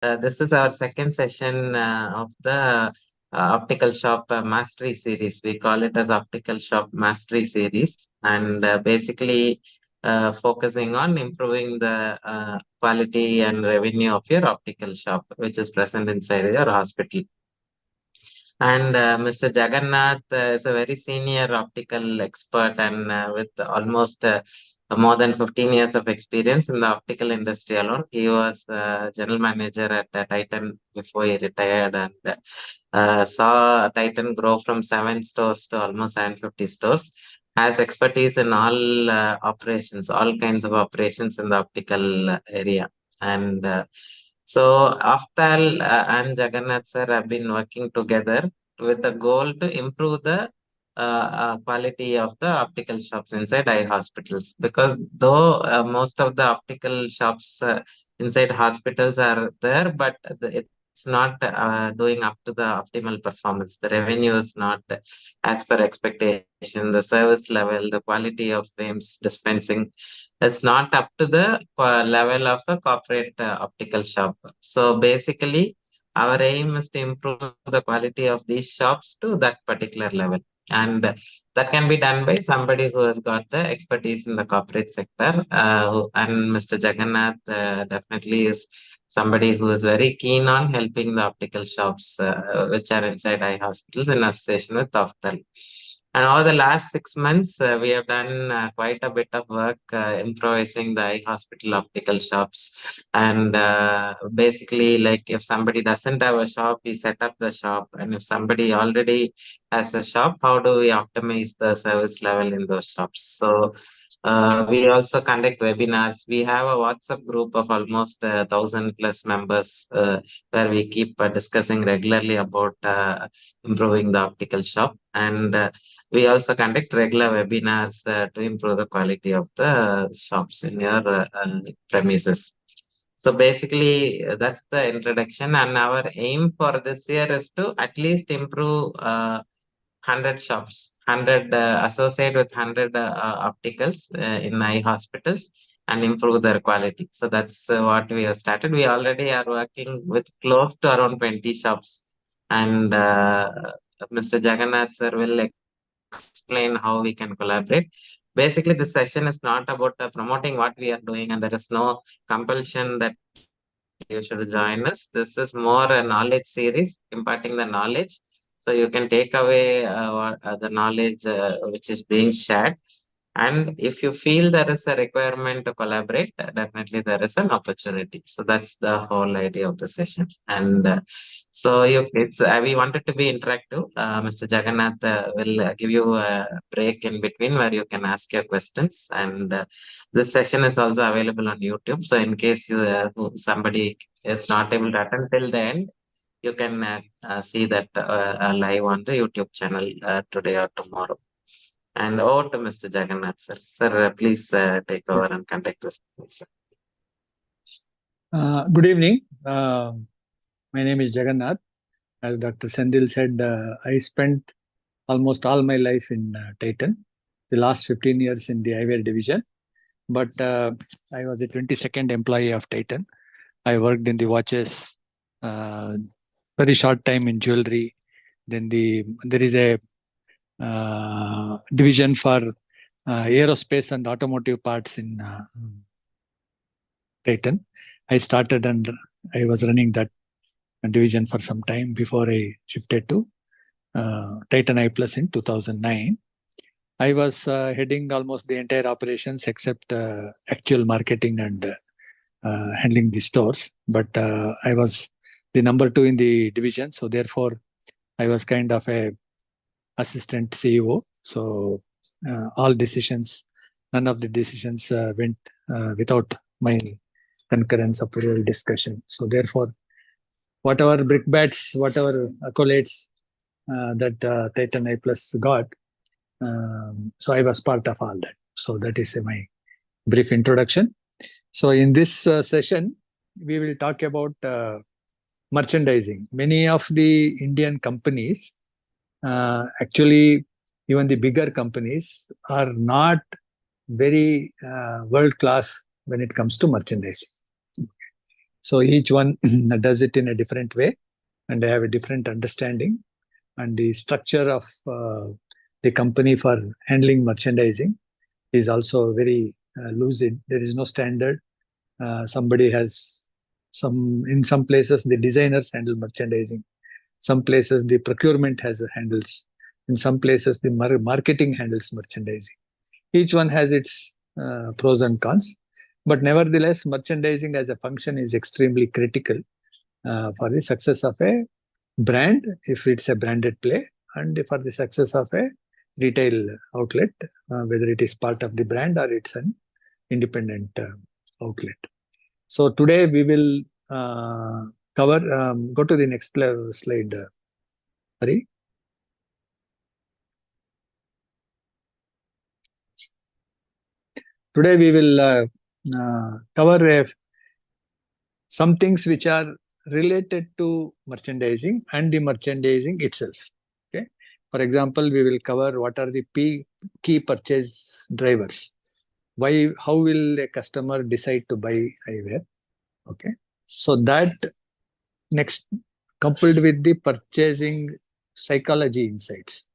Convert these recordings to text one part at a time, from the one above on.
This is our second session of the Optical Shop Mastery Series. We call it as Optical Shop Mastery Series, and basically focusing on improving the quality and revenue of your optical shop, which is present inside your hospital. And Mr. Jagannath is a very senior optical expert and with almost more than 15 years of experience in the optical industry alone. He was general manager at Titan before he retired and saw Titan grow from 7 stores to almost 750 stores. Has expertise in all operations, all kinds of operations in the optical area. And so Ophthall and Jagannath sir have been working together with the goal to improve the quality of the optical shops inside eye hospitals. Because though most of the optical shops inside hospitals are there, but it's not doing up to the optimal performance. The revenue is not as per expectation. The service level, the quality of frames dispensing is not up to the level of a corporate optical shop. So basically, our aim is to improve the quality of these shops to that particular level. And that can be done by somebody who has got the expertise in the corporate sector. And Mr. Jagannath definitely is somebody who is very keen on helping the optical shops which are inside eye hospitals in association with Ophthall. And over the last 6 months, we have done quite a bit of work improvising the eye hospital optical shops. And basically, like if somebody doesn't have a shop, we set up the shop. And if somebody already has a shop, how do we optimize the service level in those shops? So we also conduct webinars. We have a WhatsApp group of almost 1,000+ members where we keep discussing regularly about improving the optical shop. And we also conduct regular webinars to improve the quality of the shops in your premises. So basically, that's the introduction. And our aim for this year is to at least improve 100 shops, 100 associate with 100 opticals in eye hospitals and improve their quality. So that's what we have started. We already are working with close to around 20 shops. And Mr. Jagannath sir will explain how we can collaborate. Basically, this session is not about promoting what we are doing, and there is no compulsion that you should join us. This is more a knowledge series, imparting the knowledge. So you can take away the knowledge which is being shared. And if you feel there is a requirement to collaborate, definitely there is an opportunity. So that's the whole idea of the session. And so we wanted to be interactive. Mr. Jagannath will give you a break in between where you can ask your questions. And this session is also available on YouTube. So in case somebody is not able to attend till the end, you can see that live on the YouTube channel today or tomorrow. And over to Mr. Jagannath, sir. Sir, please take over and conduct this. Good evening. My name is Jagannath. As Dr. Sendil said, I spent almost all my life in Titan, the last 15 years in the eyewear division. But I was a 22nd employee of Titan. I worked in the watches, very short time in jewelry. Then there is a division for aerospace and automotive parts in Titan. I started and I was running that division for some time before I shifted to Titan Eye Plus in 2009. I was heading almost the entire operations except actual marketing and handling the stores. But I was the number 2 in the division. So therefore, I was kind of a assistant CEO. So all decisions, none of the decisions went without my concurrence, approval, discussion. So therefore, whatever brickbats, whatever accolades that Titan Eye Plus got, so I was part of all that. So that is my brief introduction. So in this session, we will talk about merchandising. Many of the Indian companies, actually even the bigger companies, are not very world-class when it comes to merchandising. So each one does it in a different way, and they have a different understanding. And the structure of the company for handling merchandising is also very lucid. There is no standard. Somebody has in some places the designers handle merchandising. Some places the procurement handles. In some places the marketing handles merchandising. Each one has its pros and cons. But nevertheless, merchandising as a function is extremely critical for the success of a brand, if it's a branded play, and for the success of a retail outlet, whether it is part of the brand or it's an independent outlet. So today we will cover, go to the next slide, Hari. Today we will cover some things which are related to merchandising and the merchandising itself. Okay. For example, we will cover what are the key purchase drivers. How will a customer decide to buy eyewear? Okay. So that next, coupled with the purchasing psychology insights.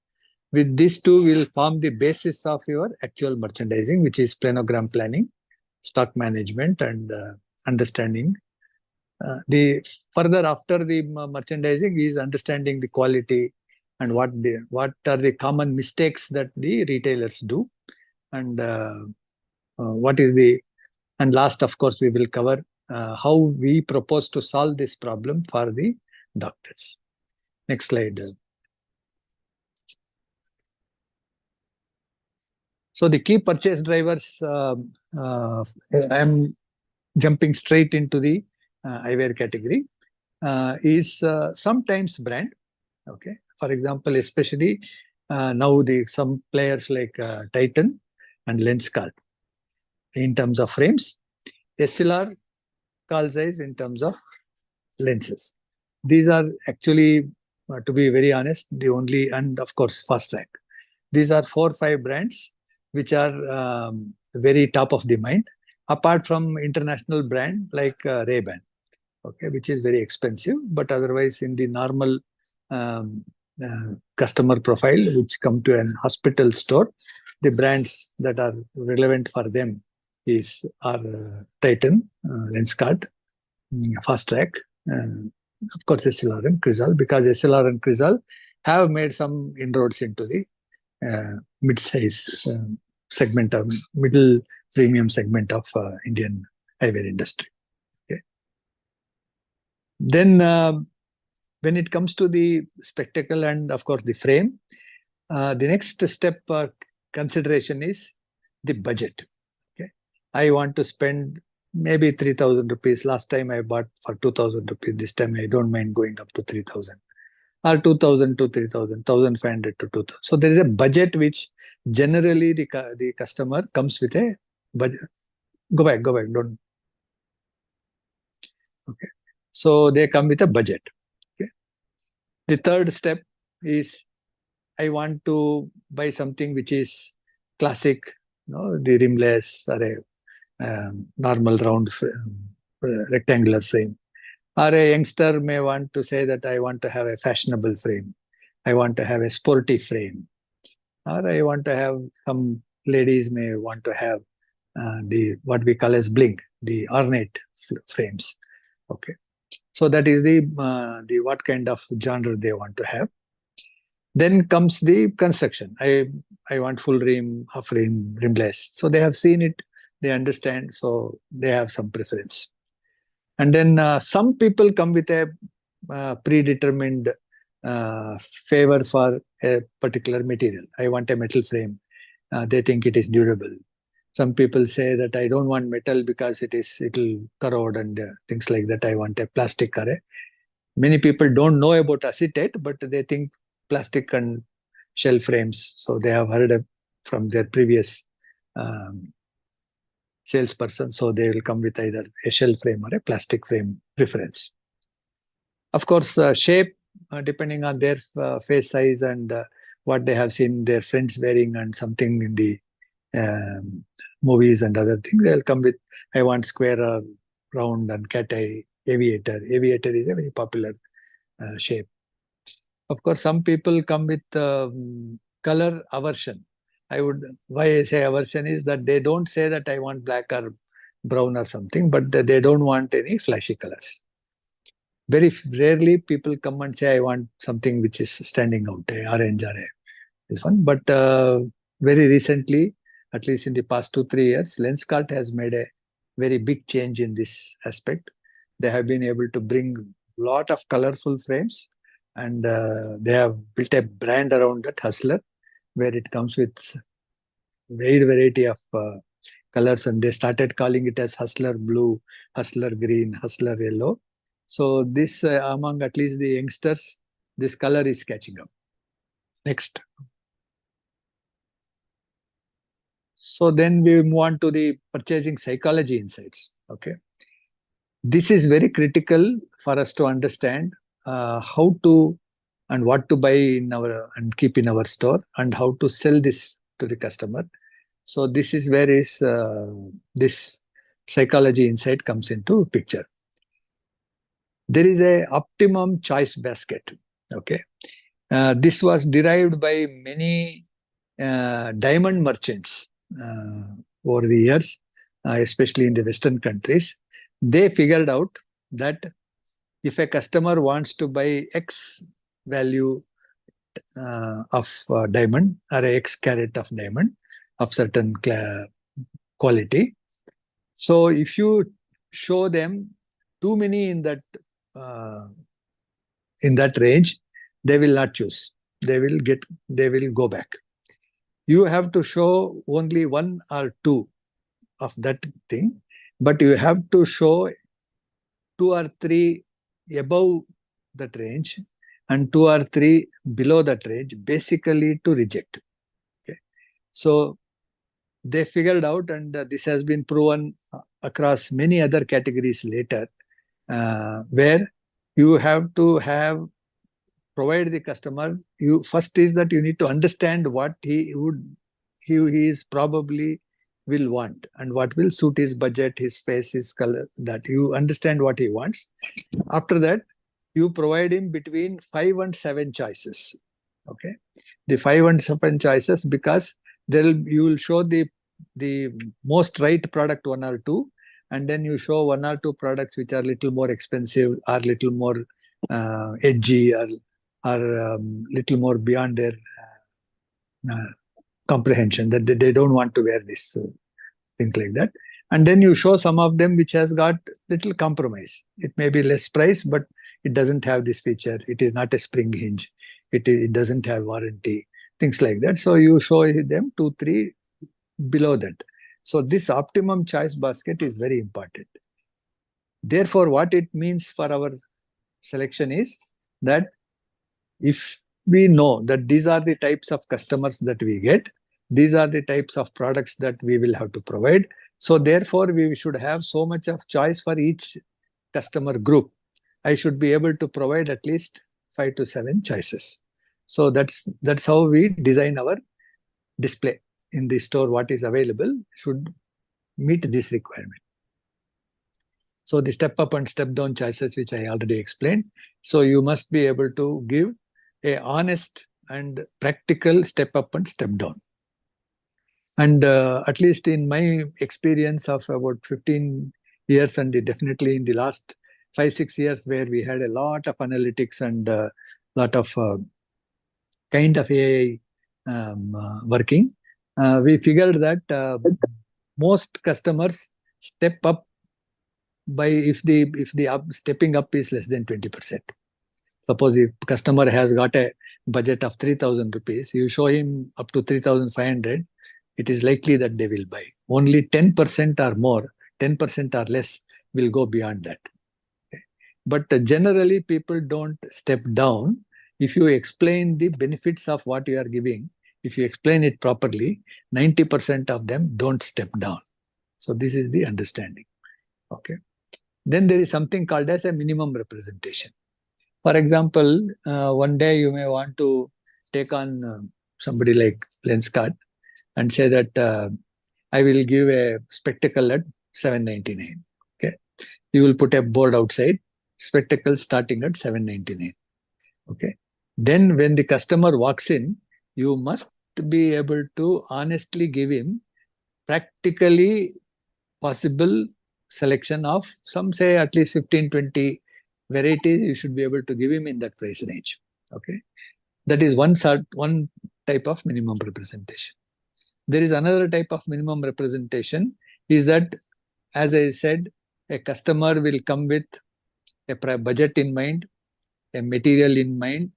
With these two will form the basis of your actual merchandising, which is planogram planning, stock management, and understanding. The further after the merchandising is understanding the quality and what are the common mistakes that the retailers do, and what is the, and last, of course, we will cover how we propose to solve this problem for the doctors. Next slide. So the key purchase drivers, I am jumping straight into the eyewear category, is sometimes brand. Okay. For example, especially now some players like Titan and Lenskart in terms of frames, SLR, Carl Zeiss in terms of lenses. These are actually, to be very honest, the only, and of course, Fast Track. These are 4 or 5 brands which are very top of the mind, apart from international brand like Ray-Ban, okay, which is very expensive, but otherwise in the normal customer profile, which come to an hospital store, the brands that are relevant for them are Titan, Lenskart, Fast Track, and of course SLR and Crizal, because SLR and Crizal have made some inroads into the mid-size segment of middle premium segment of Indian eyewear industry. Okay. Then when it comes to the spectacle and of course the frame, the next step consideration is the budget. Okay, I want to spend maybe 3,000 rupees. Last time I bought for 2,000 rupees. This time I don't mind going up to 3,000. Or 2,000 to 3,000, 1,500 to 2,000. So there is a budget which generally the customer comes with a budget. Go back, don't. Okay. So they come with a budget. Okay. The third step is I want to buy something which is classic, the rimless or a normal round rectangular frame. Or a youngster may want to say that I want to have a fashionable frame. I want to have a sporty frame. Or I want to have, some ladies may want to have the what we call as bling, the ornate frames. Okay. So that is the what kind of genre they want to have. Then comes the construction. I want full rim, half rim, rimless. So they have seen it, they understand, so they have some preference. And then some people come with a predetermined favor for a particular material. I want a metal frame. They think it is durable. Some people say that I don't want metal because it'll corrode and things like that. I want a plastic array. Many people don't know about acetate, but they think plastic and shell frames. So they have heard from their previous salesperson. So they will come with either a shell frame or a plastic frame preference. Of course, shape, depending on their face size and what they have seen their friends wearing and something in the movies and other things, they'll come with, I want square or round and cat eye aviator. Aviator is a very popular shape. Of course, some people come with color aversion. Why I say aversion is that they don't say that I want black or brown or something, but they don't want any flashy colors. Very rarely people come and say I want something which is standing out, orange or this one. But very recently, at least in the past 2-3 years, Lenskart has made a very big change in this aspect. They have been able to bring lot of colorful frames, and they have built a brand around that, Hustler, where it comes with wide variety of colors, and they started calling it as Hustler Blue, Hustler Green, Hustler Yellow. So this, among at least the youngsters, this color is catching up. Next. So then we move on to the purchasing psychology insights. Okay. This is very critical for us to understand how to and what to buy in our and keep in our store, and how to sell this to the customer. So this is where this psychology insight comes into picture. There is a optimum choice basket. Okay. This was derived by many diamond merchants over the years, especially in the Western countries. They figured out that if a customer wants to buy X value of diamond, or X carat of diamond of certain quality, so if you show them too many in that range, they will not choose. They will go back. You have to show only 1 or 2 of that thing, but you have to show 2 or 3 above that range and 2 or 3 below that range, basically to reject. Okay. So they figured out, and this has been proven across many other categories later, where you have to provide the customer. First is that you need to understand what he is probably will want, and what will suit his budget, his face, his color, that you understand what he wants. After that, you provide him between 5 and 7 choices. Okay. The 5 and 7 choices, because you will show the most right product, 1 or 2, and then you show 1 or 2 products which are little more expensive, or little more edgy, or little more beyond their comprehension, that they don't want to wear this, things like that. And then you show some of them which has got little compromise. It may be less price, but it doesn't have this feature. It is not a spring hinge. It doesn't have warranty, things like that. So you show them 2, 3 below that. So this optimum choice basket is very important. Therefore, what it means for our selection is that if we know that these are the types of customers that we get, these are the types of products that we will have to provide. So therefore, we should have so much of choice for each customer group. I should be able to provide at least 5 to 7 choices. So that's how we design our display in the store. What is available should meet this requirement. So the step up and step down choices, which I already explained. So you must be able to give a honest and practical step up and step down. And at least in my experience of about 15 years, and definitely in the last 5-6 years, where we had a lot of analytics and a lot of kind of AI working, we figured that most customers step up by if the stepping up is less than 20%. Suppose if customer has got a budget of 3,000 rupees, you show him up to 3,500, it is likely that they will buy. Only 10% or more, 10% or less will go beyond that. Okay. But generally, people don't step down. If you explain the benefits of what you are giving, if you explain it properly, 90% of them don't step down. So this is the understanding. Okay. Then there is something called as a minimum representation. For example, one day you may want to take on somebody like Lenskart and say that I will give a spectacle at $799. Okay, you will put a board outside, spectacles starting at 799. Okay. Then when the customer walks in, you must be able to honestly give him practically possible selection of some, say, at least 15, 20 varieties you should be able to give him in that price range. Okay. That is one type of minimum representation. There is another type of minimum representation is that, as I said, a customer will come with a budget in mind, a material in mind,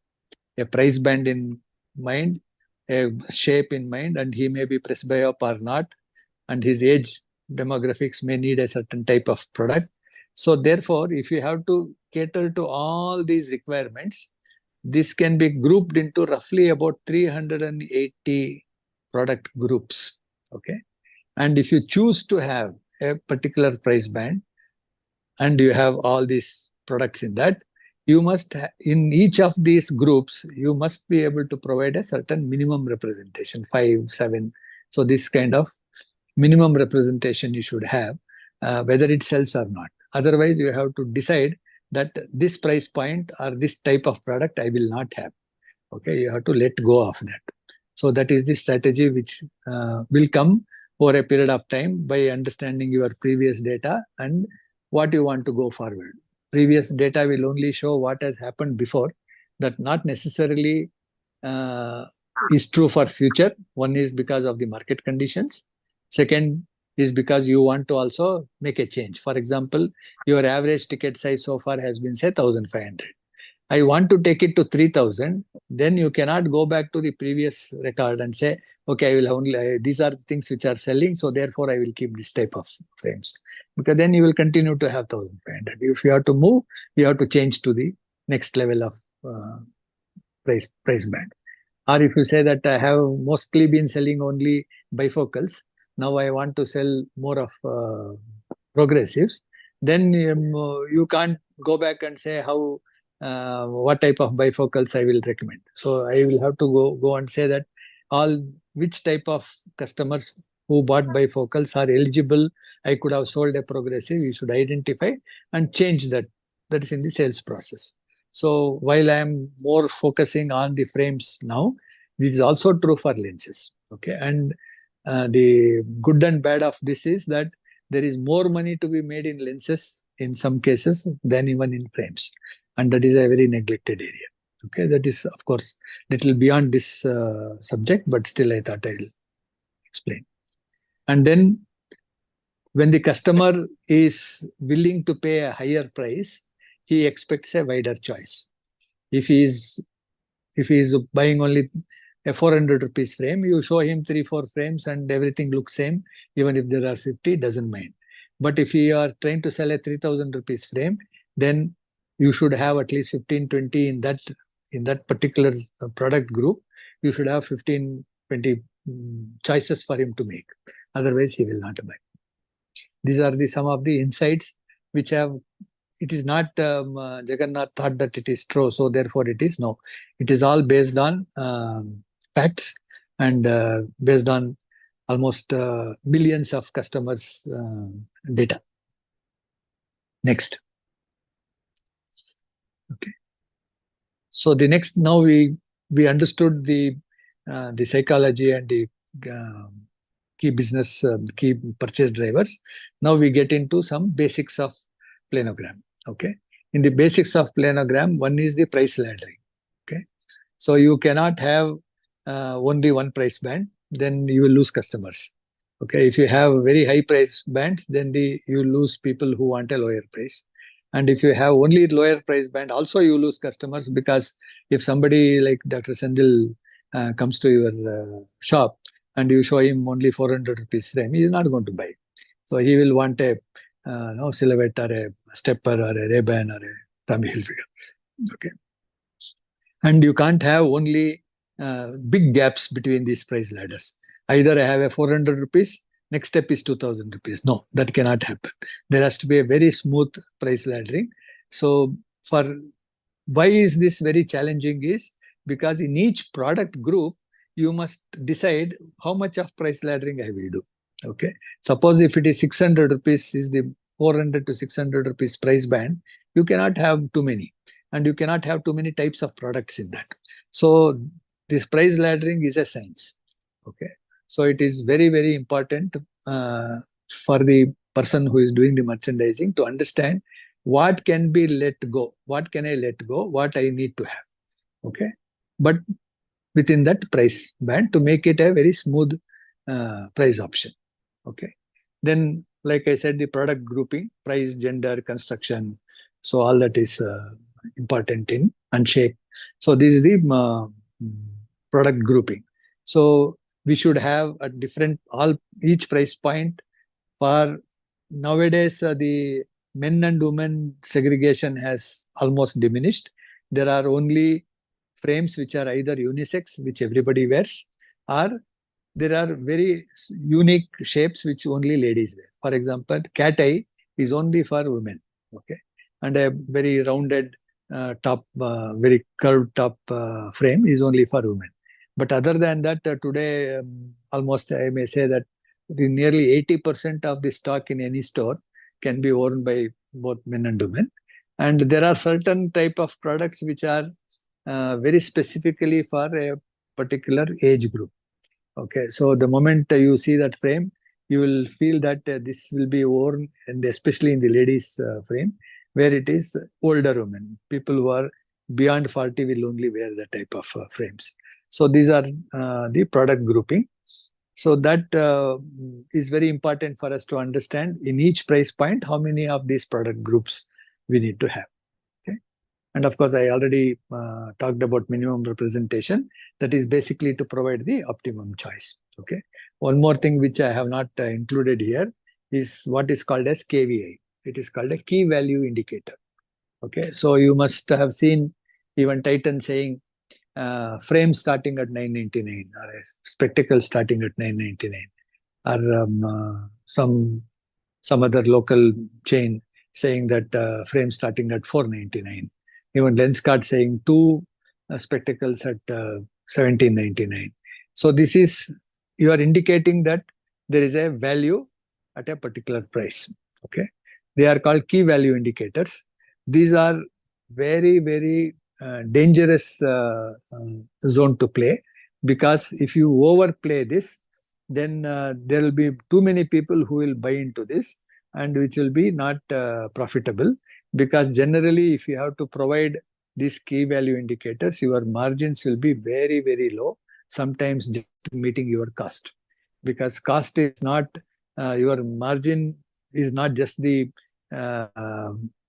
a price band in mind, a shape in mind, and he may be presbyope or not, and his age demographics may need a certain type of product. So therefore, if you have to cater to all these requirements, this can be grouped into roughly about 380 product groups. Okay. And if you choose to have a particular price band and you have all these products in that, you must, in each of these groups, you must be able to provide a certain minimum representation, 5, 7. So this kind of minimum representation you should have, whether it sells or not. Otherwise, you have to decide that this price point or this type of product I will not have. Okay, you have to let go of that. So that is the strategy which will come over a period of time by understanding your previous data and what you want to go forward. Previous data will only show what has happened before. That not necessarily is true for future. One is because of the market conditions. Second is because you want to also make a change. For example, your average ticket size so far has been, say, 1,500. I want to take it to 3,000. Then you cannot go back to the previous record and say, okay, I will only, these are things which are selling, so therefore I will keep this type of frames. Because then you will continue to have 1,500. If you have to move, you have to change to the next level of price band. Or if you say that I have mostly been selling only bifocals, now I want to sell more of progressives, then you can't go back and say how what type of bifocals I will recommend. So I will have to go and say that which type of customers who bought bifocals are eligible. I could have sold a progressive. You should identify and change that. That is in the sales process. So while I am more focusing on the frames now, this is also true for lenses. Okay, and the good and bad of this is that there is more money to be made in lenses in some cases than even in frames, and that is a very neglected area. Okay, that is of course little beyond this subject, but still I thought I will explain. And then when the customer is willing to pay a higher price, he expects a wider choice. If he is buying only a 400 rupees frame, you show him 3-4 frames and everything looks same, even if there are 50, doesn't mind. But if you are trying to sell a 3,000 rupees frame, then you should have at least 15, 20 in that particular product group. You should have 15, 20 choices for him to make. Otherwise, he will not buy. These are some of the insights which have. It is not Jagannath thought that it is true, so therefore it is. No, it is all based on facts and based on almost billions of customers' data. Next. Okay. So the next, now we understood the psychology and the key business, key purchase drivers. Now we get into some basics of planogram. Okay. In the basics of planogram, one is the price laddering. Okay. So you cannot have only one price band, then you will lose customers. Okay. If you have very high price bands, then you lose people who want a lower price. And if you have only lower price band, also you lose customers, because if somebody like Dr. Sendil comes to your shop and you show him only 400 rupees frame, he is not going to buy. So he will want a silhouette or a stepper or a Ray-Ban or a Tommy Hilfiger. Okay. And you can't have only big gaps between these price ladders. Either I have a 400 rupees, next step is 2,000 rupees. No, that cannot happen. There has to be a very smooth price laddering. So why is this very challenging is because in each product group, you must decide how much of price laddering I will do. Okay. Suppose if it is 600 rupees is the 400 to 600 rupees price band, you cannot have too many, and you cannot have too many types of products in that. So this price laddering is a science. Okay, so it is very, very important for the person who is doing the merchandising to understand what can be let go, what can I let go, what I need to have. Okay, but within that price band to make it a very smooth price option. Okay, then like I said, the product grouping, price, gender, construction, so all that is important in and shape. So this is the product grouping. So we should have a different each price point. For nowadays, the men and women segregation has almost diminished. There are only frames which are either unisex, which everybody wears, or there are very unique shapes which only ladies wear. For example, cat eye is only for women. Okay, and a very rounded top, very curved top frame is only for women. But other than that, today almost I may say that nearly 80% of the stock in any store can be worn by both men and women. And there are certain type of products which are very specifically for a particular age group. Okay, so the moment you see that frame, you will feel that this will be worn, and especially in the ladies' frame, where it is older women, people who are beyond 40 will only wear that type of frames. So these are the product grouping. So that is very important for us to understand in each price point how many of these product groups we need to have. And of course, I already talked about minimum representation. That is basically to provide the optimum choice. Okay. One more thing which I have not included here is what is called as KVI. It is called a key value indicator. Okay. So you must have seen even Titan saying frame starting at 999 or a spectacle starting at 999 or some other local chain saying that frame starting at 499. Even Lenskart saying two spectacles at 1799. So this is, you are indicating that there is a value at a particular price. Okay, they are called key value indicators. These are very, very dangerous zone to play, because if you overplay this, then there will be too many people who will buy into this, and which will be not profitable. Because generally, if you have to provide these key value indicators, your margins will be very, very low, sometimes just meeting your cost. Because cost is not, your margin is not just the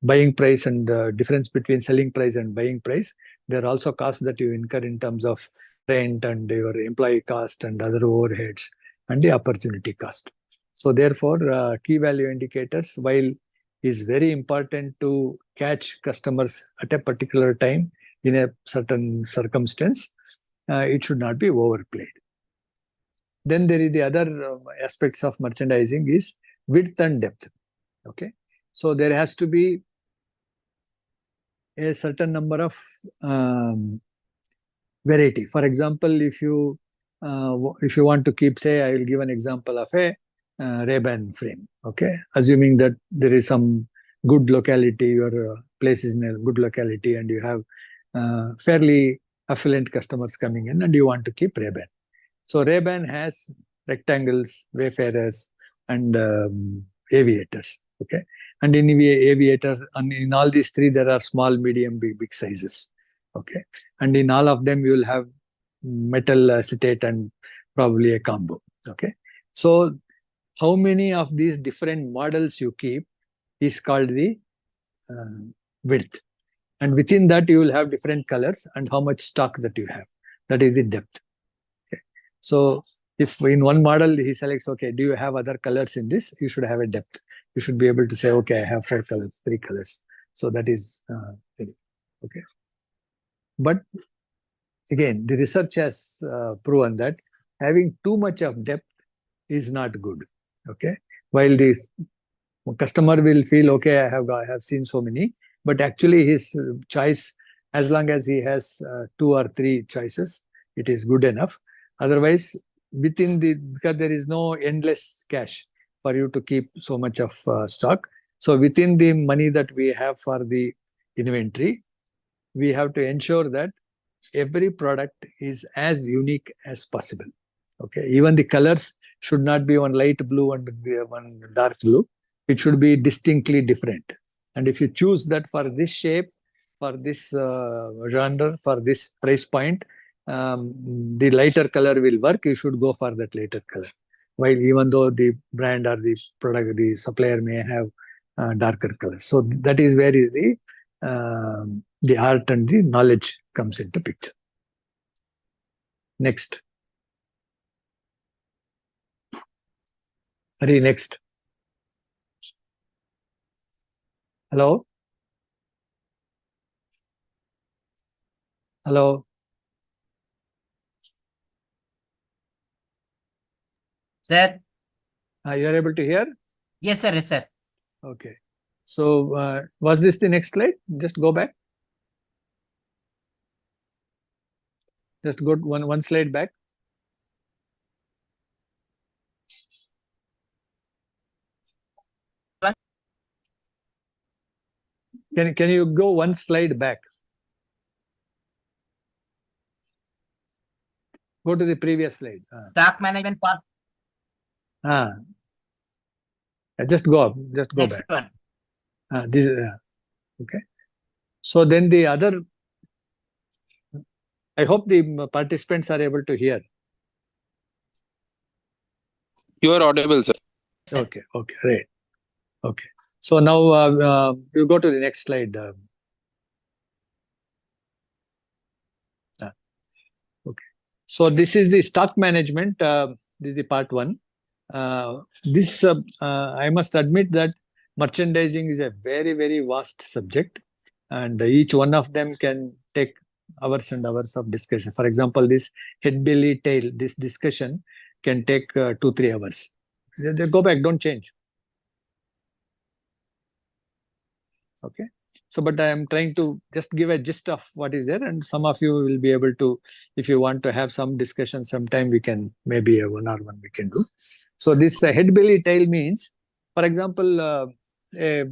buying price and the difference between selling price and buying price. There are also costs that you incur in terms of rent and your employee cost and other overheads and the opportunity cost. So therefore, key value indicators, while is very important to catch customers at a particular time in a certain circumstance, it should not be overplayed. Then there is the other aspects of merchandising is width and depth. Okay, so there has to be a certain number of variety. For example, if you want to keep, say, I will give an example of a Ray-Ban frame. Okay, assuming that there is some good locality, your place is in a good locality, and you have fairly affluent customers coming in, and you want to keep Ray-Ban. So Ray-Ban has rectangles, wayfarers, and aviators. Okay, and in aviators, and in all these three, there are small, medium, big sizes. Okay, and in all of them, you will have metal acetate and probably a combo. Okay, so how many of these different models you keep is called the width, and within that you will have different colors and how much stock that you have. That is the depth. Okay, so if in one model he selects, okay, do you have other colors in this? You should have a depth. You should be able to say, okay, I have 4 colors, 3 colors. So that is okay. But again, the research has proven that having too much of depth is not good. Okay, while the customer will feel, okay, I have seen so many, but actually his choice, as long as he has 2 or 3 choices, it is good enough. Otherwise, because there is no endless cash for you to keep so much of stock. So within the money that we have for the inventory, we have to ensure that every product is as unique as possible. Okay, even the colors should not be one light blue and one dark blue. It should be distinctly different. And if you choose that for this shape, for this genre, for this price point, the lighter color will work. You should go for that lighter color. While even though the brand or the product, the supplier may have darker colors. So that is where is the art and the knowledge comes into picture. Next. Hari, next. Hello? Hello? Sir? You are able to hear? Yes, sir. Yes, sir. Okay. So, was this the next slide? Just go back. Just go one slide back. Can you go one slide back? Go to the previous slide. Stock management part. Just go up. Just go Next back. one. This okay. So then the other. I hope the participants are able to hear. You are audible, sir. Okay. Okay. Right. Okay. So now you go to the next slide. Okay. So this is the stock management. This is the part one. I must admit that merchandising is a very, very vast subject, and each one of them can take hours and hours of discussion. For example, this head, belly, tail, this discussion can take 2-3 hours. Go back, don't change. Okay. So, but I am trying to just give a gist of what is there, and some of you will be able to, if you want to have some discussion sometime, we can, maybe a one-on-one we can do. So this head, belly, tail means, for example, a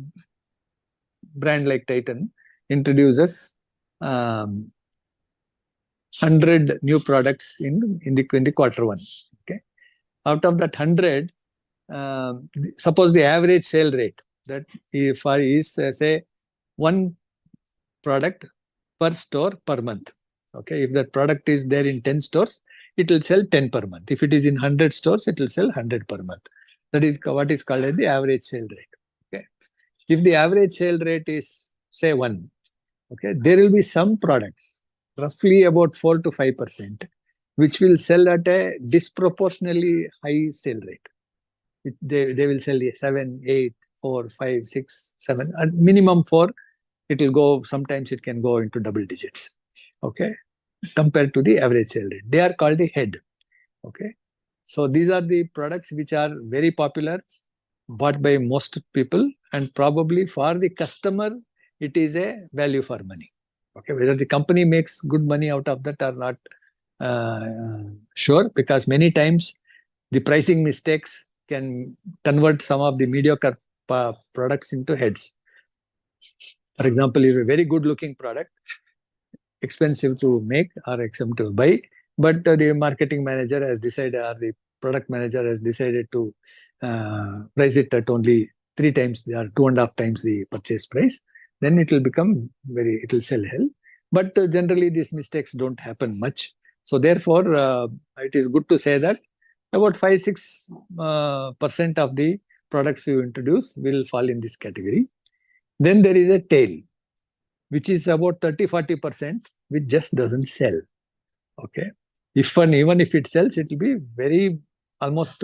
brand like Titan introduces 100 new products in the quarter one. Okay. Out of that 100, suppose the average sale rate that is say one product per store per month. Okay, if that product is there in 10 stores, it will sell 10 per month. If it is in 100 stores, it will sell 100 per month. That is what is called as the average sale rate. Okay, if the average sale rate is say 1, okay, there will be some products, roughly about 4 to 5%, which will sell at a disproportionately high sale rate. They will sell 7, 8, 4, 5, 6, 7, at minimum 4. It will go, sometimes it can go into double digits. Okay, compared to the average sale rate. They are called the head. Okay, so these are the products which are very popular, bought by most people, and probably for the customer, it is a value for money. Okay, whether the company makes good money out of that or not, sure, because many times the pricing mistakes can convert some of the mediocre products into heads. For example, if a very good looking product, expensive to make or expensive to buy, but the marketing manager has decided, or the product manager has decided to price it at only 3 times or 2.5 times the purchase price, then it will become it will sell hell. But generally these mistakes don't happen much. So therefore, it is good to say that about 5-6% of the products you introduce will fall in this category. Then there is a tail, which is about 30-40%, which just doesn't sell. Okay, even if it sells, it will be very almost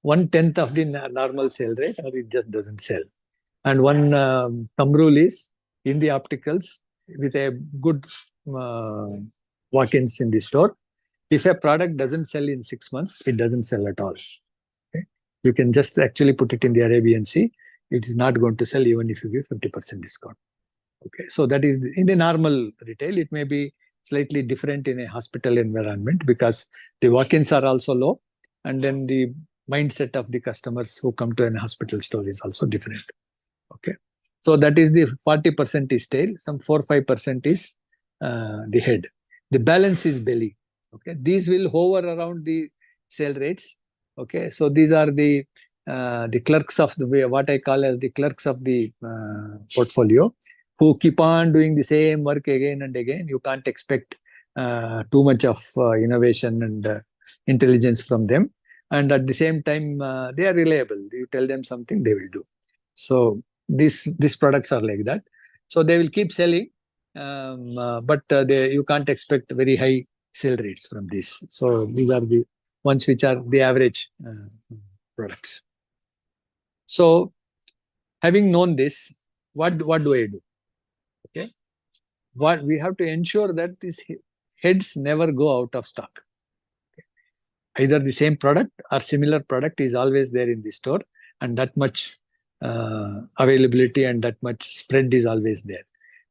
1/10 of the normal sale rate, or it just doesn't sell. And one thumb rule is, in the opticals, with a good walk-ins in the store, if a product doesn't sell in 6 months, it doesn't sell at all. Okay? You can just actually put it in the Arabian Sea. It is not going to sell even if you give 50% discount. Okay, so that is in the normal retail. It may be slightly different in a hospital environment because the walk-ins are also low, and then the mindset of the customers who come to an hospital store is also different. Okay. So that is the 40% is tail, some 4-5% is the head. The balance is belly. Okay. These will hover around the sale rates. Okay. So these are the clerks of the what I call as the clerks of the portfolio, who keep on doing the same work again and again. You can't expect too much of innovation and intelligence from them. And at the same time, they are reliable. You tell them something, they will do. So these products are like that. So they will keep selling, but you can't expect very high sale rates from this. So these are the ones which are the average products. So having known this, what do I do? Okay, what we have to ensure that these heads never go out of stock. Okay. Either the same product or similar product is always there in the store, and that much availability and that much spread is always there,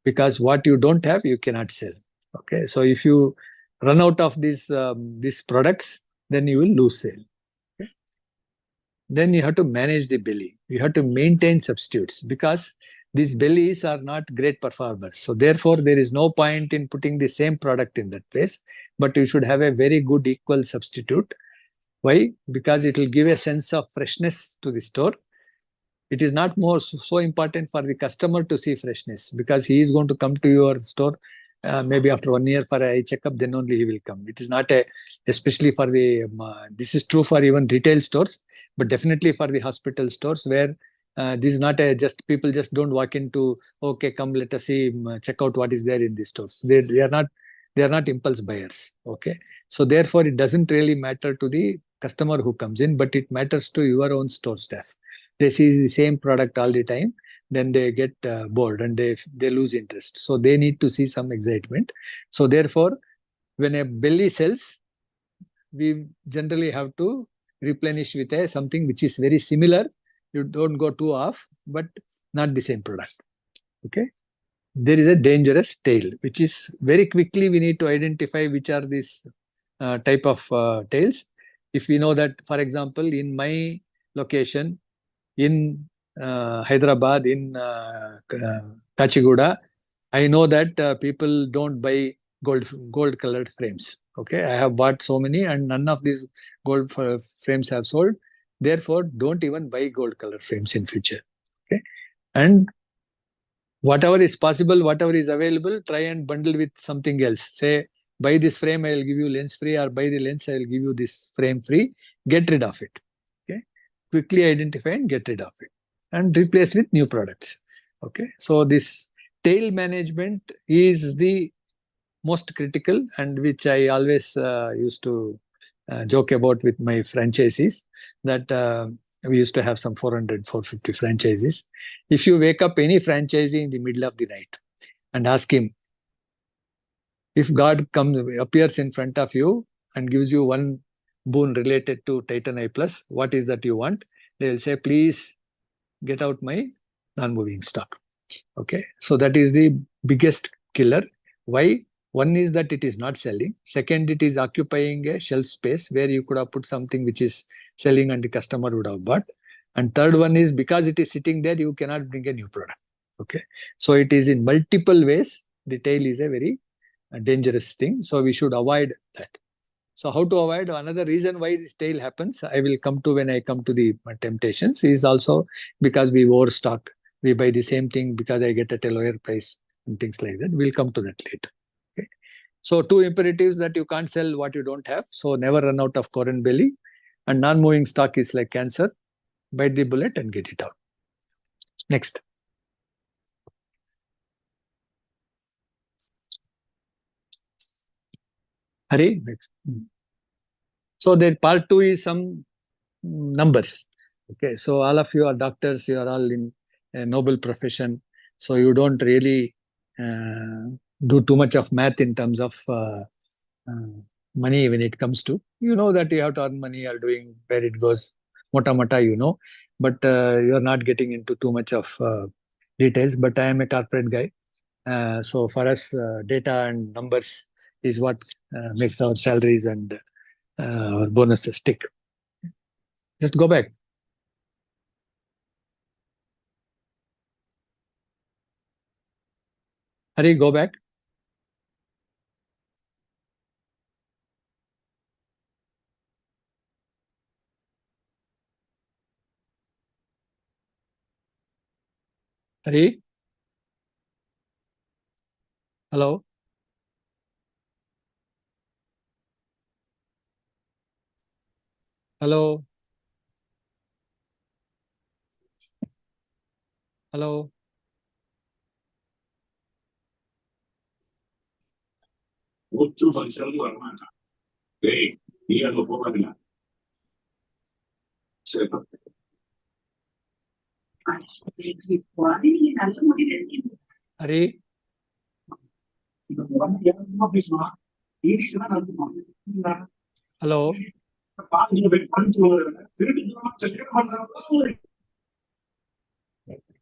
because what you don't have you cannot sell. Okay, so if you run out of these products, then you will lose sale. Okay. Then you have to manage the belly. You have to maintain substitutes, because these bellies are not great performers. So therefore there is no point in putting the same product in that place, but you should have a very good equal substitute. Why? Because it will give a sense of freshness to the store. It is not more so important for the customer to see freshness, because he is going to come to your store maybe after 1 year for a checkup, then only he will come. It is not especially for the, this is true for even retail stores, but definitely for the hospital stores, where this is not just people just don't walk into, okay, come, let us see, check out what is there in the stores. They are not impulse buyers. Okay. So therefore it doesn't really matter to the customer who comes in, but it matters to your own store staff. They see the same product all the time, then they get bored and they lose interest. So they need to see some excitement. So therefore, when a belly sells, we generally have to replenish with something which is very similar. You don't go too off, but not the same product. Okay. There is a dangerous tail, which is very quickly we need to identify which are these type of tails. If we know that, for example, in my location, in Hyderabad, in Kachiguda, I know that people don't buy gold colored frames. Okay, I have bought so many and none of these gold frames have sold. Therefore, don't even buy gold colored frames in future. Okay, and whatever is possible, whatever is available, try and bundle with something else. Say, buy this frame, I will give you lens free, or buy the lens, I will give you this frame free. Get rid of it. Okay, quickly identify and get rid of it, and replace with new products. Okay, so this tail management is the most critical, and which I always used to joke about with my franchisees, that we used to have some 400, 450 franchisees. If you wake up any franchisee in the middle of the night and ask him, if God appears in front of you and gives you one boon related to Titan I Plus, what is that you want? They will say, please get out my non-moving stock. Okay, so that is the biggest killer. Why? One is that it is not selling. Second, it is occupying a shelf space where you could have put something which is selling and the customer would have bought. And third one is, because it is sitting there, you cannot bring a new product. Okay, so it is in multiple ways. The tail is a very dangerous thing. So we should avoid that. So how to avoid? Another reason why this tail happens, I will come to when I come to the temptations, is also because we overstock. We buy the same thing because I get at a lower price and things like that. We'll come to that later. Okay. So two imperatives: that you can't sell what you don't have. So never run out of core and belly. And non-moving stock is like cancer. Bite the bullet and get it out. Next. Hari, next. So the part 2 is some numbers. Okay, so all of you are doctors, you are all in a noble profession. So you don't really do too much of math in terms of money when it comes to, you know that you have to earn money, or doing where it goes, mota, you know, but you are not getting into too much of details. But I am a corporate guy. So for us, data and numbers is what makes our salaries and our bonuses stick. Just go back. Hari, go back. Hari? Hello? Hello? Hello? Hari? Hello?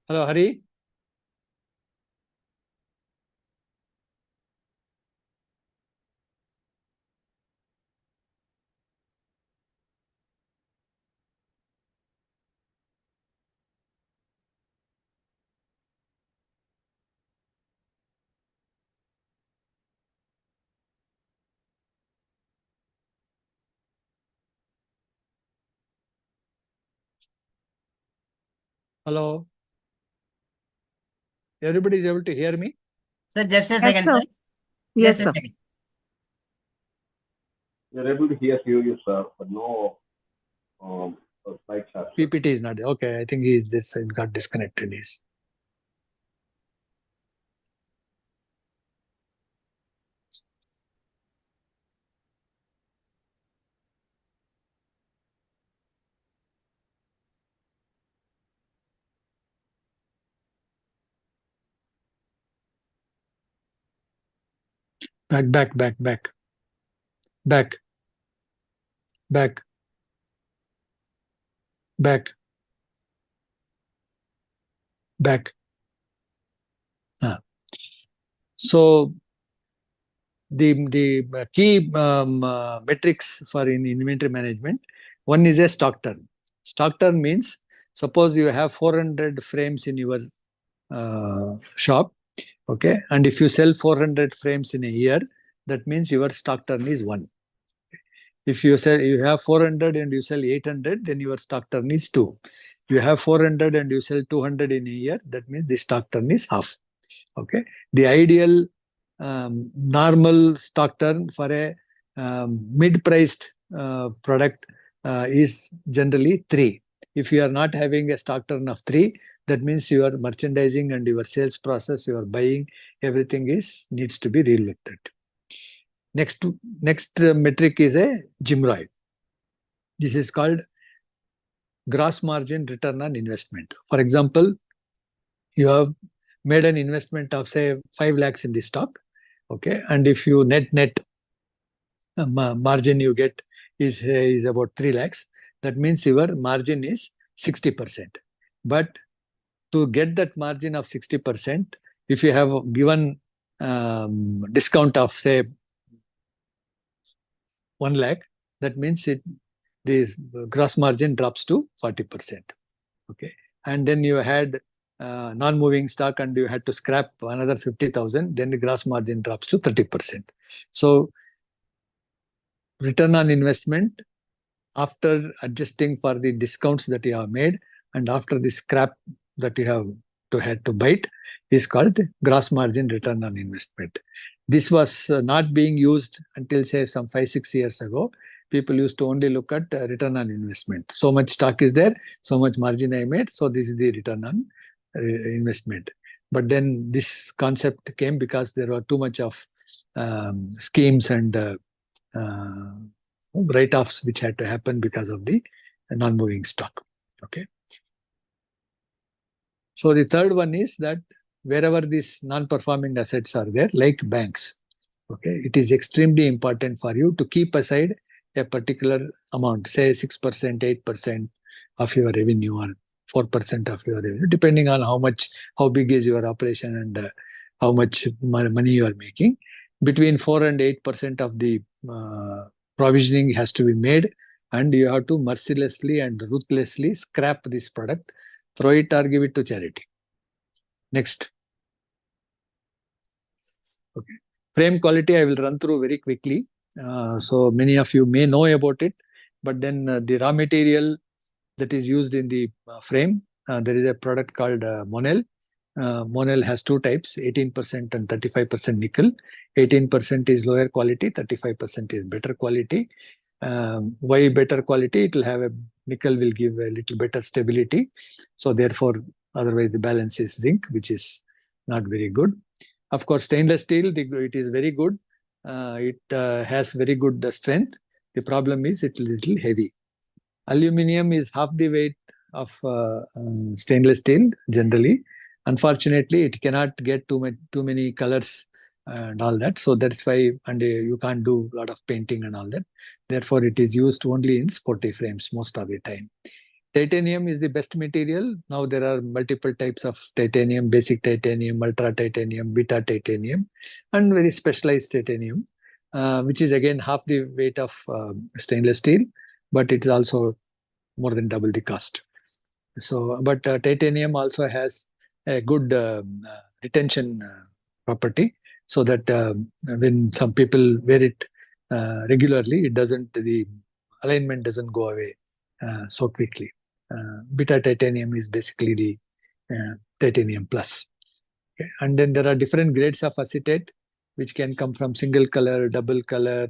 Hello, Hari? Hello? Everybody is able to hear me? Sir, just a Yes, second, sir. sir. Yes, Just a sir. second. We are able to hear you, sir, but no slide chart. sir. PPT is not there. Okay, I think he got disconnected. He's back, back, back, back, back, back, back, back. So the key metrics for in inventory management, one is a stock turn. Stock turn means suppose you have 400 frames in your shop, okay, and if you sell 400 frames in a year, that means your stock turn is 1. If you have 400 and you sell 800, then your stock turn is 2. You have 400 and you sell 200 in a year, that means the stock turn is half. Okay, the ideal normal stock turn for a mid-priced product is generally 3. If you are not having a stock turn of 3, that means your merchandising and your sales process, your buying, everything needs to be relooked at. Next metric is a GMROI. This is called gross margin return on investment. For example, you have made an investment of say 5 lakhs in the stock, okay, and if you net margin you get is about 3 lakhs, that means your margin is 60%. But to get that margin of 60%, if you have given discount of say 1 lakh, that means the gross margin drops to 40%. Okay, and then you had non-moving stock and you had to scrap another 50,000, then the gross margin drops to 30%. So return on investment after adjusting for the discounts that you have made and after the scrap that you have had to bite is called gross margin return on investment. This was not being used until say some 5-6 years ago. People used to only look at return on investment. So much stock is there, so much margin I made, so this is the return on investment. But then this concept came because there were too much of schemes and write-offs which had to happen because of the non-moving stock. Okay. So the third one is that wherever these non-performing assets are there, like banks, okay, it is extremely important for you to keep aside a particular amount, say 6%, 8% of your revenue or 4% of your revenue, depending on how big is your operation and how much money you are making. Between 4 and 8% of the provisioning has to be made, and you have to mercilessly and ruthlessly scrap this product, throw it or give it to charity. Next. Okay. Frame quality I will run through very quickly. So many of you may know about it, but then the raw material that is used in the frame, there is a product called Monel. Monel has two types, 18% and 35% nickel. 18% is lower quality, 35% is better quality. Why better quality? It will have a nickel will give a little better stability. So therefore, otherwise the balance is zinc, which is not very good. Of course, stainless steel, it is very good. It has very good strength. The problem is it is little heavy. Aluminum is half the weight of stainless steel generally. Unfortunately, it cannot get too many colors and all that. So that's why, and you can't do a lot of painting and all that. Therefore, it is used only in sporty frames most of the time. Titanium is the best material. Now there are multiple types of titanium, basic titanium, ultra titanium, beta titanium, and very specialized titanium, which is again half the weight of stainless steel, but it's also more than double the cost. So, but titanium also has a good retention property, so that when some people wear it regularly, the alignment doesn't go away so quickly. Beta titanium is basically the titanium plus. Okay. And then there are different grades of acetate, which can come from single color, double color,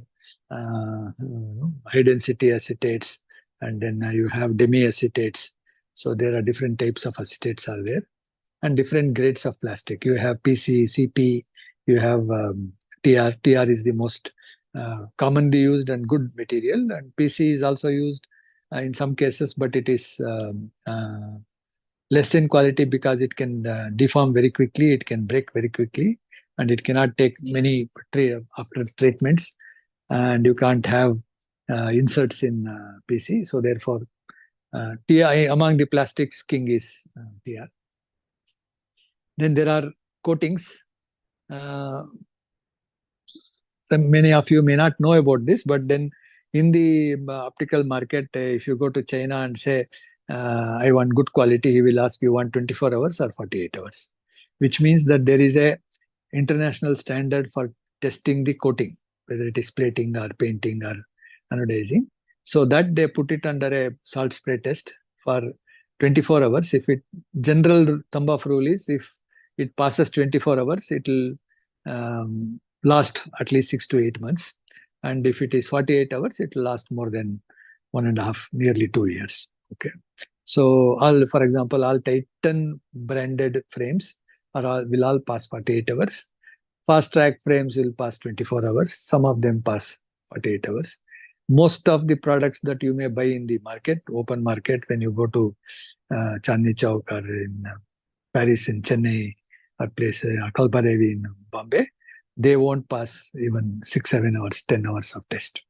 high density acetates, and then you have demi-acetates. So there are different types of acetates are there, and different grades of plastic. You have PC, CP, you have TR. TR is the most commonly used and good material, and PC is also used in some cases, but it is less in quality because it can deform very quickly, it can break very quickly, and it cannot take many after treatments, and you can't have inserts in PC. So therefore, TI among the plastics, king is TR. Then there are coatings. Many of you may not know about this, but then in the optical market, if you go to China and say, I want good quality, he will ask you want 24 hours or 48 hours, which means that there is a international standard for testing the coating, whether it is plating or painting or anodizing. So that they put it under a salt spray test for 24 hours. If it, general thumb of rule is, if it passes 24 hours, it will last at least 6 to 8 months. And if it is 48 hours, it will last more than 1.5, nearly 2 years. Okay. So for example, all Titan branded frames will all pass 48 hours. Fast track frames will pass 24 hours. Some of them pass 48 hours. Most of the products that you may buy in the market, open market, when you go to Chandni Chowk or in Paris, in Chennai, or place Kalpadevi in Bombay, they won't pass even 6, 7 hours, 10 hours of test.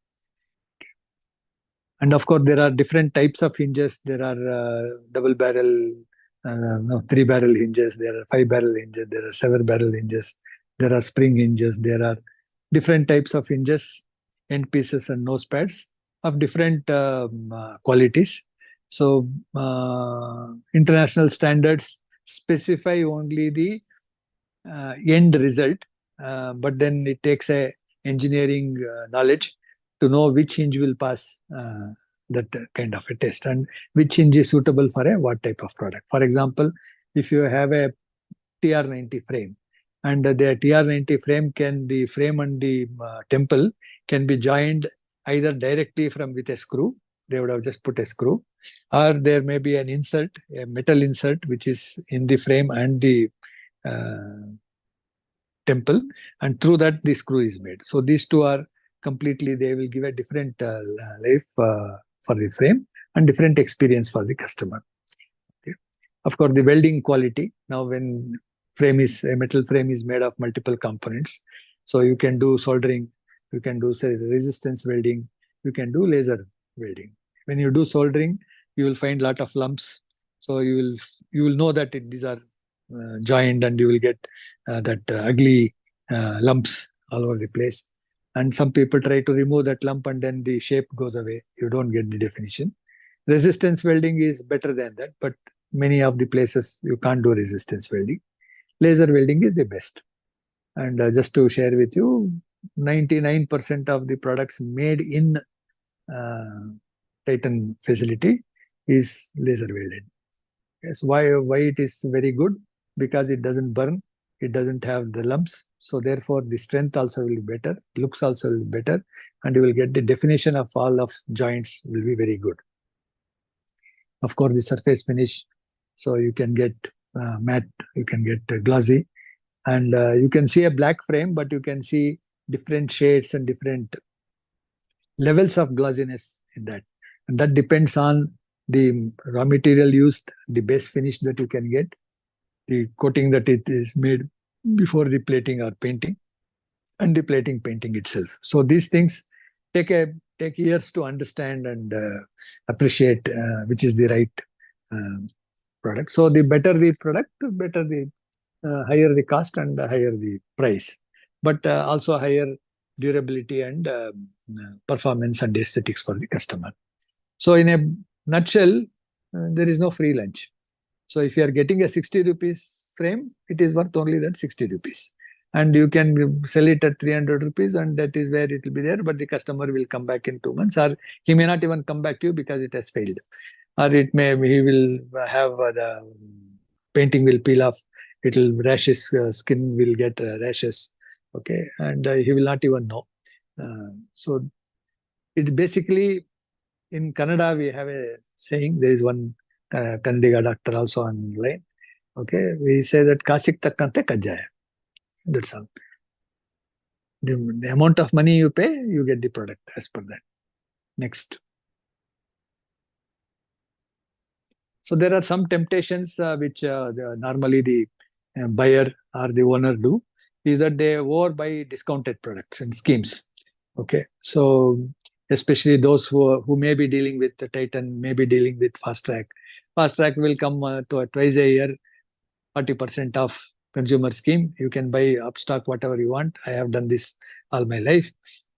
And of course, there are different types of hinges. There are double barrel, 3 barrel hinges. There are 5 barrel hinges. There are 7 barrel hinges. There are spring hinges. There are different types of hinges, end pieces and nose pads of different qualities. So international standards specify only the end result, but then it takes a engineering knowledge to know which hinge will pass that kind of a test and which hinge is suitable for a what type of product. For example, if you have a TR90 frame, and the TR90 frame the frame and the temple can be joined either directly with a screw. They would have just put a screw, or there may be an insert, a metal insert, which is in the frame and the temple, and through that the screw is made. So these two are completely, they will give a different life for the frame and different experience for the customer. Okay. Of course, the welding quality. Now, when a metal frame is made of multiple components, so you can do soldering, you can do say resistance welding, you can do laser welding. When you do soldering, you will find a lot of lumps. So you will know that these are joined, and you will get that ugly lumps all over the place. And some people try to remove that lump and then the shape goes away. You don't get the definition. Resistance welding is better than that, but many of the places you can't do resistance welding. Laser welding is the best. And just to share with you, 99% of the products made in Titan facility is laser welded. Yes, why it is very good? Because it doesn't burn, it doesn't have the lumps, so therefore the strength also will be better, looks also will be better, and you will get the definition of all of joints will be very good. Of course, the surface finish, so you can get matte, you can get glossy, and you can see a black frame, but you can see different shades and different levels of glossiness in that, and that depends on the raw material used, the base finish that you can get, the coating that it is made before the plating or painting, and the plating painting itself. So these things take years to understand and appreciate which is the right product. So the better the product, better the higher the cost and higher the price, but also higher durability and performance and aesthetics for the customer. So in a nutshell, there is no free lunch. So if you are getting a 60 rupees frame, it is worth only that 60 rupees. And you can sell it at 300 rupees, and that is where it will be there, but the customer will come back in 2 months, or he may not even come back to you because it has failed. Or he will have the painting will peel off, it will rashes, skin will get rashes, okay, and he will not even know. So it basically, in Kannada, we have a saying, there is one Kannadiga doctor also online, okay, we say that Kasik takkante kajjaya. That's all. The amount of money you pay, you get the product as per that. Next. So there are some temptations which normally the buyer or the owner do, is that they overbuy discounted products and schemes. Okay, so especially those who may be dealing with the Titan, may be dealing with Fast Track. Fast Track will come to twice a year, 40% off consumer scheme. You can buy up stock whatever you want. I have done this all my life.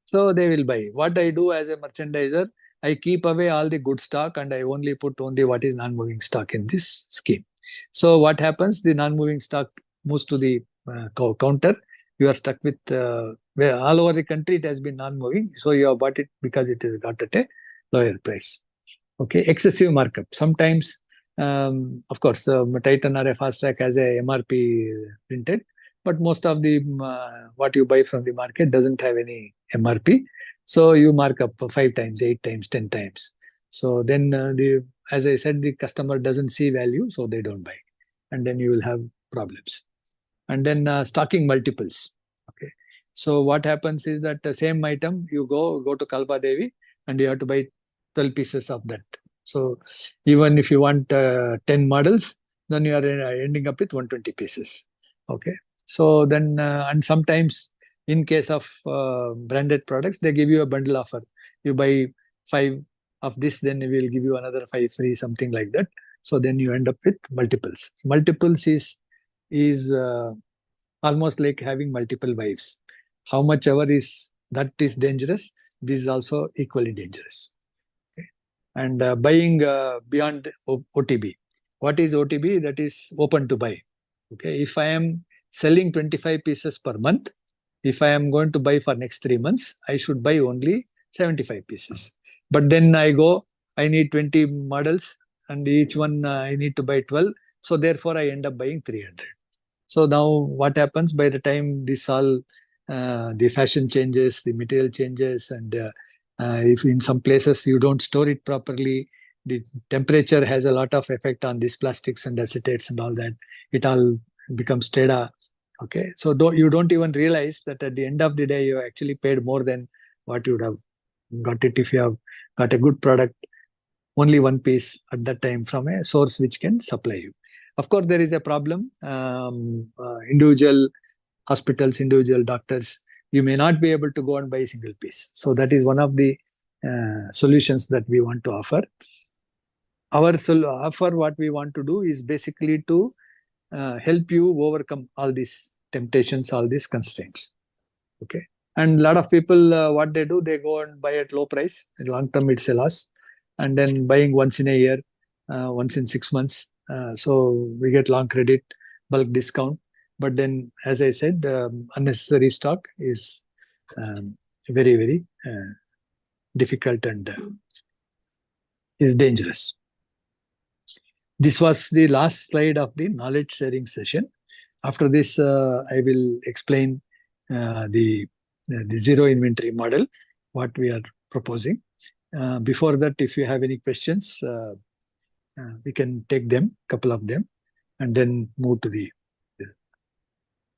So they will buy. What I do as a merchandiser, I keep away all the good stock and I only put only what is non-moving stock in this scheme. So what happens? The non-moving stock moves to the counter. You are stuck with where all over the country it has been non-moving. So you have bought it because it is got at a lower price. Okay, excessive markup. Sometimes, of course, Titan or a Fast Track has a MRP printed, but most of the what you buy from the market doesn't have any MRP. So you mark up 5 times, 8 times, 10 times. So then as I said, the customer doesn't see value, so they don't buy. And then you will have problems. And then stocking multiples. Okay. So what happens is that the same item, you go to Kalpa Devi and you have to buy 12 pieces of that. So even if you want 10 models, then you are ending up with 120 pieces. Okay. So then, and sometimes in case of branded products, they give you a bundle offer. You buy 5 of this, then we will give you another 5 free, something like that. So then you end up with multiples. So multiples is almost like having multiple wives. How much ever is dangerous, this is also equally dangerous. Okay. And buying beyond OTB. What is OTB? That is open to buy. Okay. If I am selling 25 pieces per month, if I am going to buy for next 3 months, I should buy only 75 pieces. But then I need 20 models and each one I need to buy 12. So therefore I end up buying 300. So now what happens by the time this all, the fashion changes, the material changes, and if in some places you don't store it properly, the temperature has a lot of effect on these plastics and acetates and all that. It all becomes teda. Okay, so you don't even realize that at the end of the day, you actually paid more than what you would have got it if you have got a good product, only one piece at that time from a source which can supply you. Of course, there is a problem. Individual hospitals, individual doctors, you may not be able to go and buy a single piece. So that is one of the solutions that we want to offer. Our offer, what we want to do is basically to help you overcome all these temptations, all these constraints. Okay. And a lot of people, what they do, they go and buy at low price. In long term, it's a loss. And then buying once in a year, once in 6 months. So we get long credit, bulk discount. But then, as I said, unnecessary stock is very, very difficult and is dangerous. This was the last slide of the knowledge sharing session. After this, I will explain the zero inventory model, what we are proposing. Before that, if you have any questions, we can take them, couple of them, and then move to the,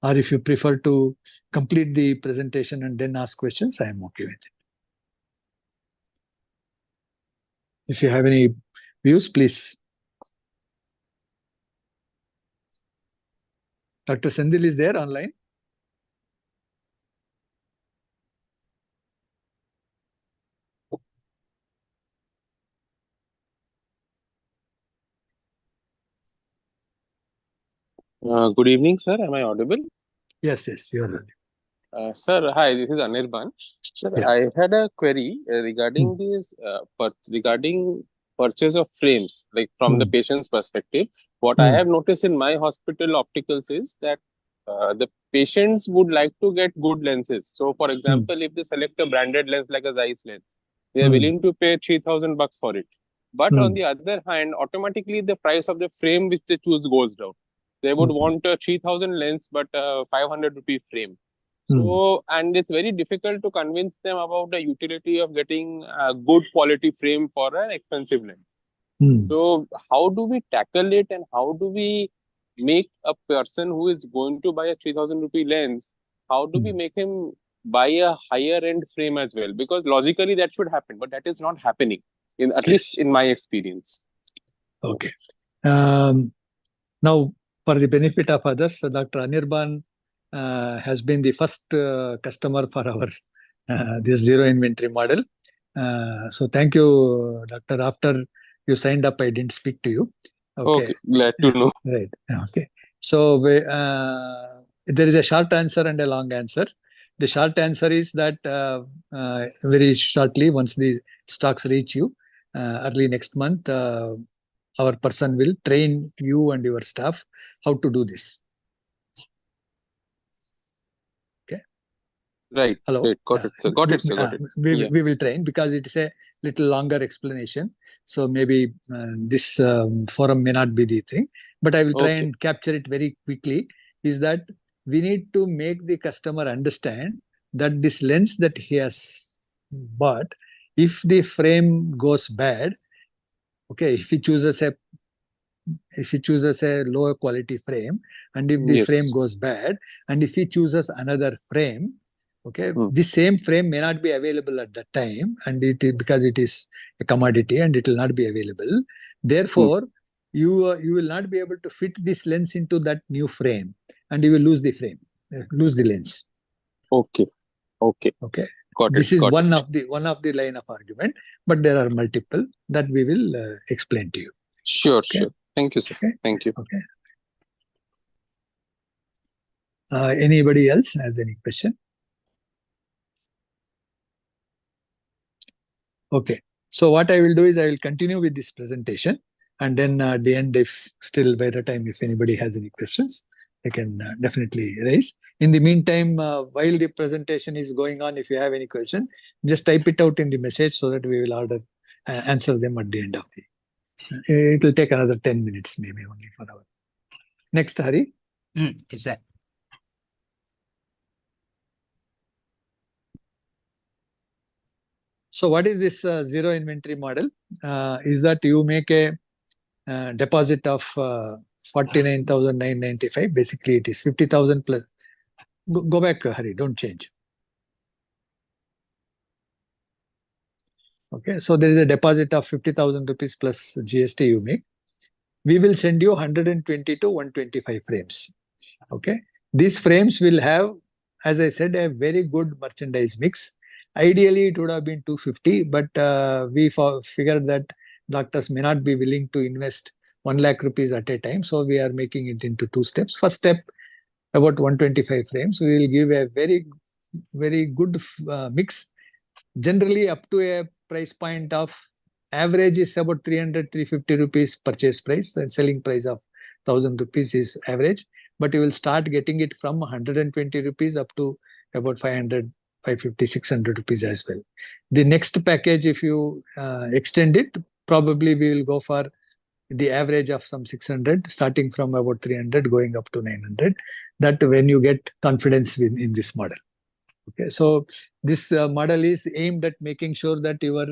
or if you prefer to complete the presentation and then ask questions, I am okay with it. If you have any views, please. Dr. Sendil is there online? Good evening, sir. Am I audible? Yes, you are. Sir, hi. This is Anirban. Sir, Yeah. I had a query regarding this regarding purchase of frames, like from the patient's perspective. What I have noticed in my hospital opticals is that the patients would like to get good lenses. So, for example, if they select a branded lens like a Zeiss lens, they are willing to pay $3,000 for it. But on the other hand, automatically the price of the frame which they choose goes down. They would want a 3,000 lens, but a 500 rupee frame. So, and it's very difficult to convince them about the utility of getting a good quality frame for an expensive lens. So, how do we tackle it, and how do we make a person who is going to buy a 3,000 rupee lens, how do we make him buy a higher end frame as well? Because logically that should happen, but that is not happening, at least in my experience. Okay. Now, for the benefit of others, Dr. Anirban has been the first customer for our this zero inventory model. So thank you, Doctor. After you signed up, I didn't speak to you. Okay, glad to know. Right. Okay. So there is a short answer and a long answer. The short answer is that very shortly, once the stocks reach you, early next month, our person will train you and your staff how to do this. Okay. Right. Hello. Right. Got it, sir. Got it, sir. Got it. We will train because it is a little longer explanation. So maybe this forum may not be the thing, but I will try and capture it very quickly. Is that we need to make the customer understand that this lens that he has bought, if the frame goes bad, okay, if he chooses a lower quality frame, and if the frame goes bad, and if he chooses another frame, okay, the same frame may not be available at that time, and because it is a commodity and it will not be available. Therefore, you will not be able to fit this lens into that new frame, and you will lose the frame, lose the lens. Okay. Got This it. is Got one of the line of argument, but there are multiple that we will explain to you. Sure. Thank you, sir. Okay. Thank you. Okay. Anybody else has any question? Okay. So what I will do is I will continue with this presentation, and then at the end, if still by the time, if anybody has any questions, they can definitely raise. In the meantime, while the presentation is going on, if you have any question, just type it out in the message so that we will answer them at the end of the. It will take another 10 minutes, maybe only for our. Next, Hari. Yes, sir. So what is this zero inventory model? Is that you make a deposit of 49,995. Basically, it is 50,000 plus. Go back, Hari. Don't change. Okay. So there is a deposit of 50,000 rupees plus GST you make. We will send you 120 to 125 frames. Okay. These frames will have, as I said, a very good merchandise mix. Ideally, it would have been 250, but we figured that doctors may not be willing to invest 1 lakh rupees at a time. So we are making it into 2 steps. First step, about 125 frames. We will give a very, very good mix. Generally, up to a price point of average is about 300, 350 rupees purchase price, and selling price of 1,000 rupees is average. but you will start getting it from 120 rupees up to about 500, 550, 600 rupees as well. The next package, if you extend it, probably we will go for the average of some 600, starting from about 300, going up to 900. That when you get confidence in this model. Okay, so this model is aimed at making sure that your